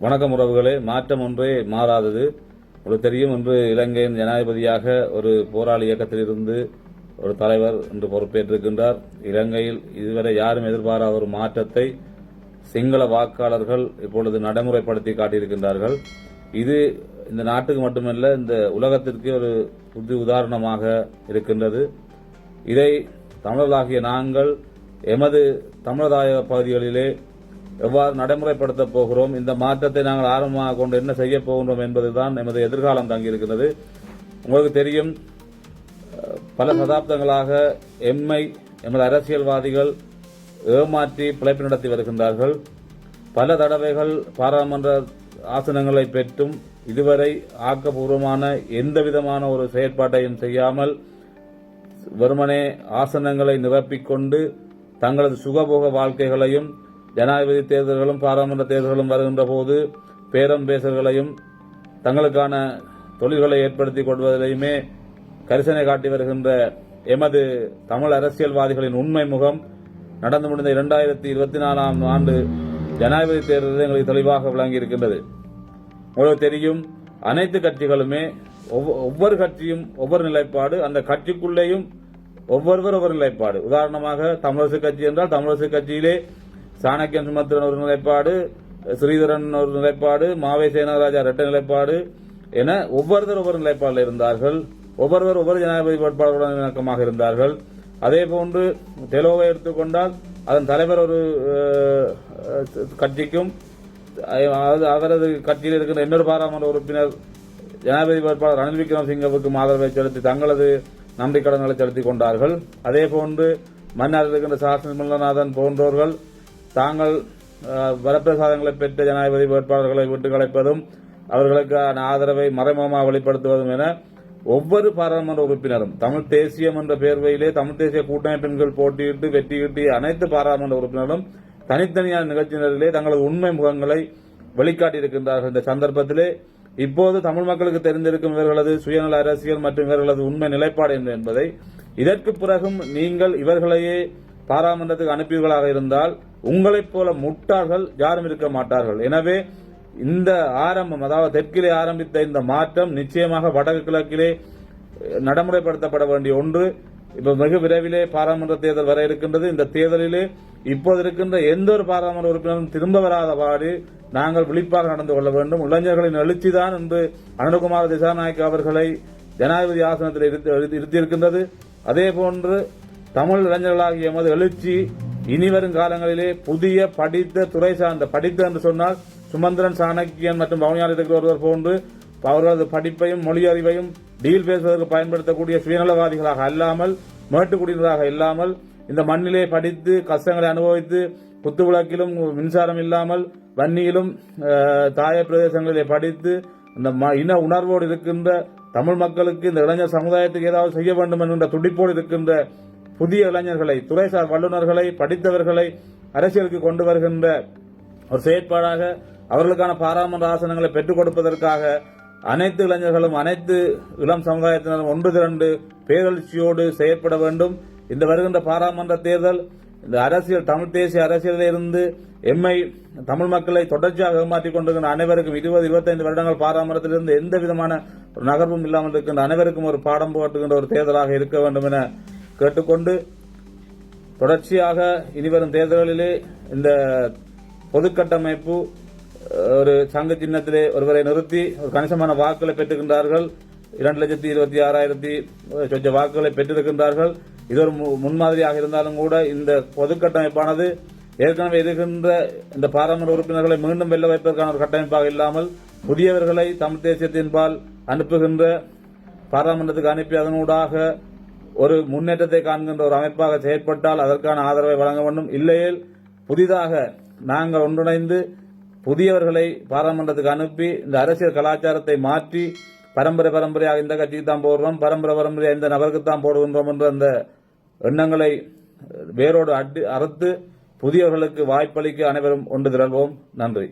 வணக்கம் உறவுகளே. மாற்றம் ஒன்றே மாறாதது. உங்களுக்கு தெரியும், இன்று இலங்கையின் ஜனாதிபதியாக ஒரு போராளி இயக்கத்திலிருந்து ஒரு தலைவர் இன்று பொறுப்பேற்றிருக்கின்றார். இலங்கையில் இதுவரை யாரும் எதிர்பாராத ஒரு மாற்றத்தை சிங்கள வாக்காளர்கள் இப்பொழுது நடைமுறைப்படுத்தி காட்டியிருக்கின்றார்கள். இது இந்த நாட்டுக்கு மட்டுமல்ல, இந்த உலகத்திற்கு ஒரு புது உதாரணமாக இருக்கின்றது. இதை தமிழர்களாகிய நாங்கள் எமது தமிழதாய பகுதிகளிலே எவ்வாறு நடைமுறைப்படுத்தப் போகிறோம், இந்த மாற்றத்தை நாங்கள் ஆரம்பமாக கொண்டு என்ன செய்ய போகின்றோம் என்பதுதான் எமது எதிர்காலம் தங்கியிருக்கிறது. உங்களுக்கு தெரியும், பல சதாப்தங்களாக எமது அரசியல்வாதிகள் ஏமாற்றி பிழைப்பு நடத்தி வருகின்றார்கள். பல தடவைகள் பாராளுமன்ற ஆசனங்களை பெற்றும் இதுவரை ஆக்கப்பூர்வமான எந்தவிதமான ஒரு செயற்பாட்டையும் செய்யாமல் வெறுமனே ஆசனங்களை நிரப்பிக்கொண்டு தங்களது சுகபோக வாழ்க்கைகளையும் ஜனாதிபதி தேர்தல்களும் பாராளுமன்ற தேர்தல்களும் வருகின்ற போது பேரம் பேசல்களையும் தங்களுக்கான தொழில்களை ஏற்படுத்திக் கொள்வதிலையுமே கரிசனை காட்டி வருகின்ற எமது தமிழ் அரசியல்வாதிகளின் உண்மை முகம் நடந்து முடிந்த 2024 ஆண்டு ஜனாதிபதி தேர்தலில் எங்களுக்கு தெளிவாக விளங்கியிருக்கின்றது. உங்களுக்கு தெரியும், அனைத்து கட்சிகளுமே ஒவ்வொரு கட்சியும் ஒவ்வொரு நிலைப்பாடு, அந்த கட்சிக்குள்ளேயும் ஒவ்வொருவர் ஒவ்வொரு நிலைப்பாடு. உதாரணமாக தமிழரசு கட்சி என்றால் தமிழரசு கட்சியிலே சாணக்கியன் சுமத்திரன் ஒரு நிலைப்பாடு, ஸ்ரீதரன் ஒரு நிலைப்பாடு, மாவை சேனராஜா இரட்டை நிலைப்பாடு என ஒவ்வொருத்தர் ஒவ்வொரு நிலைப்பாடில் இருந்தார்கள். ஒவ்வொருவர் ஒவ்வொரு ஜனாதிபதி வேட்பாளருடன் இணக்கமாக இருந்தார்கள். அதேபோன்று தெலோவை எடுத்துக்கொண்டால் அதன் தலைவர் ஒரு கட்சிக்கும் அவரது கட்சியில் இருக்கின்ற இன்னொரு பாராளுமன்ற உறுப்பினர் ஜனாதிபதி வேட்பாளர் ரணில் விக்ரமசிங்கவுக்கும் ஆதரவை செலுத்தி தங்களது நன்றி கடன்களை செலுத்திக் கொண்டார்கள். அதேபோன்று மன்னாரில் இருக்கின்ற சாசன மல்லநாதன் போன்றோர்கள் தாங்கள் வரப்பிரசாதங்களை பெற்ற ஜனாதிபதி வேட்பாளர்களை விட்டுக் கலைப்பதும் அவர்களுக்கான ஆதரவை மறைமுகமாக வெளிப்படுத்துவதும் என ஒவ்வொரு பாராளுமன்ற உறுப்பினரும் தமிழ் தேசியம் என்ற பேர்வையிலே தமிழ் தேசிய கூட்டமைப்பின்கள் போட்டியிட்டு வெற்றியிட்டு அனைத்து பாராளுமன்ற உறுப்பினர்களும் தனித்தனியான நிகழ்ச்சியினரிலே தங்களது உண்மை முகங்களை வெளிக்காட்டியிருக்கின்றார்கள். இந்த சந்தர்ப்பத்திலே இப்போது தமிழ் மக்களுக்கு தெரிந்திருக்கும் இவர்களது சுயநல அரசியல் மற்றும் இவர்களது உண்மை நிலைப்பாடு என்ன என்பதை, இதற்கு பிறகும் நீங்கள் இவர்களையே பாராளுமன்றத்துக்கு அனுப்பியவர்களாக இருந்தால் உங்களைப் போல முட்டாள்கள் யாரும் இருக்க மாட்டார்கள். எனவே இந்த ஆரம்பம், அதாவது தெற்கிலே ஆரம்பித்த இந்த மாற்றம் நிச்சயமாக வடக்கு கிழக்கிலே நடைமுறைப்படுத்தப்பட வேண்டிய ஒன்று. இப்ப மிக விரைவிலே பாராளுமன்ற தேர்தல் வர இருக்கின்றது. இந்த தேர்தலிலே இப்போது இருக்கின்ற எந்த ஒரு பாராளுமன்ற உறுப்பினரும் திரும்ப வராதவாறு நாங்கள் விழிப்பாக நடந்து கொள்ள வேண்டும். இளைஞர்களின் எழுச்சிதான் என்று அனுகுமார் திசாநாயக்க அவர்களை ஜனாதிபதி ஆசனத்தில் இருத்தியிருக்கின்றது. அதேபோன்று தமிழ் இளைஞர்களாகிய எமது எழுச்சி இனிவரும் காலங்களிலே புதிய படித்த துறை சார்ந்த, படித்த என்று சொன்னால் சுமந்திரன், சாணக்கியன் மற்றும் பவனியால் இருக்கிற ஒருவர் போன்று அவர்களது படிப்பையும் மொழி அறிவையும் டீல் பேசுவதற்கு பயன்படுத்தக்கூடிய சுயநலவாதிகளாக அல்லாமல், மேட்டுக்குடியினராக இல்லாமல், இந்த மண்ணிலே படித்து கஷ்டங்களை அனுபவித்து குத்துவிளக்கிலும் மின்சாரம் இல்லாமல் வன்னியிலும் தாய பிரதேசங்களிலே படித்து இந்த இன உணர்வோடு இருக்கின்ற தமிழ் மக்களுக்கு, இந்த இளைஞர் சமுதாயத்துக்கு ஏதாவது செய்ய வேண்டும் என்கின்ற துடிப்போடு இருக்கின்ற புதிய இளைஞர்களை, துறைசார் வல்லுநர்களை, படித்தவர்களை அரசியலுக்கு கொண்டு வருகின்ற ஒரு செயற்பாடாக அவர்களுக்கான பாராளுமன்ற ஆசனங்களை பெற்றுக் கொடுப்பதற்காக அனைத்து இளைஞர்களும் அனைத்து இளம் சமுதாயத்தினரும் ஒன்று திரண்டு பேரெழுச்சியோடு செயற்பட வேண்டும். இந்த வருகின்ற பாராளுமன்ற தேர்தல் இந்த அரசியல், தமிழ் தேசிய அரசியலில் இருந்து எம்மை தமிழ் மக்களை தொடர்ச்சியாக ஏமாற்றிக் கொண்டிருக்கின்ற அனைவருக்கும் 20-25 வருடங்கள் பாராளுமன்றத்திலிருந்து எந்த விதமான ஒரு நகர்வும் இல்லாமல் இருக்கின்ற அனைவருக்கும் ஒரு பாடம் போட்டுகின்ற ஒரு தேர்தலாக இருக்க வேண்டும் என கேட்டுக்கொண்டு, தொடர்ச்சியாக இனிவரும் தேர்தல்களிலே இந்த பொதுக்கட்டமைப்பு ஒரு சங்க சின்னத்திலே ஒருவரை நிறுத்தி ஒரு கணிசமான வாக்குகளை பெற்றுகின்றார்கள். 2,26,000 வாக்குகளை பெற்றிருக்கின்றார்கள். இது ஒரு முன்மாதிரியாக இருந்தாலும் கூட இந்த பொதுக்கட்டமைப்பானது ஏற்கனவே இருக்கின்ற இந்த பாராளுமன்ற உறுப்பினர்களை மீண்டும் வெல்ல வைப்பதற்கான ஒரு கட்டமைப்பாக இல்லாமல் புதியவர்களை தமிழ் தேசியத்தின்பால் அனுப்புகின்ற, பாராளுமன்றத்துக்கு அனுப்பி அதனூடாக ஒரு முன்னேற்றத்தை காண்கின்ற ஒரு அமைப்பாக செயற்பட்டால் அதற்கான ஆதரவை வழங்க வேண்டும். இல்லையேல் புதிதாக நாங்கள் ஒன்றிணைந்து புதியவர்களை பாராளுமன்றத்துக்கு அனுப்பி இந்த அரசியல் கலாச்சாரத்தை மாற்றி பரம்பரையாக இந்த கட்சிக்கு தான் போடுறோம், பரம்பரையாக இந்த நபருக்கு தான் போடுகின்றோம் என்ற அந்த எண்ணங்களை வேரோடு அறுத்து புதியவர்களுக்கு வாய்ப்பளிக்க அனைவரும் ஒன்று திரள்வோம். நன்றி.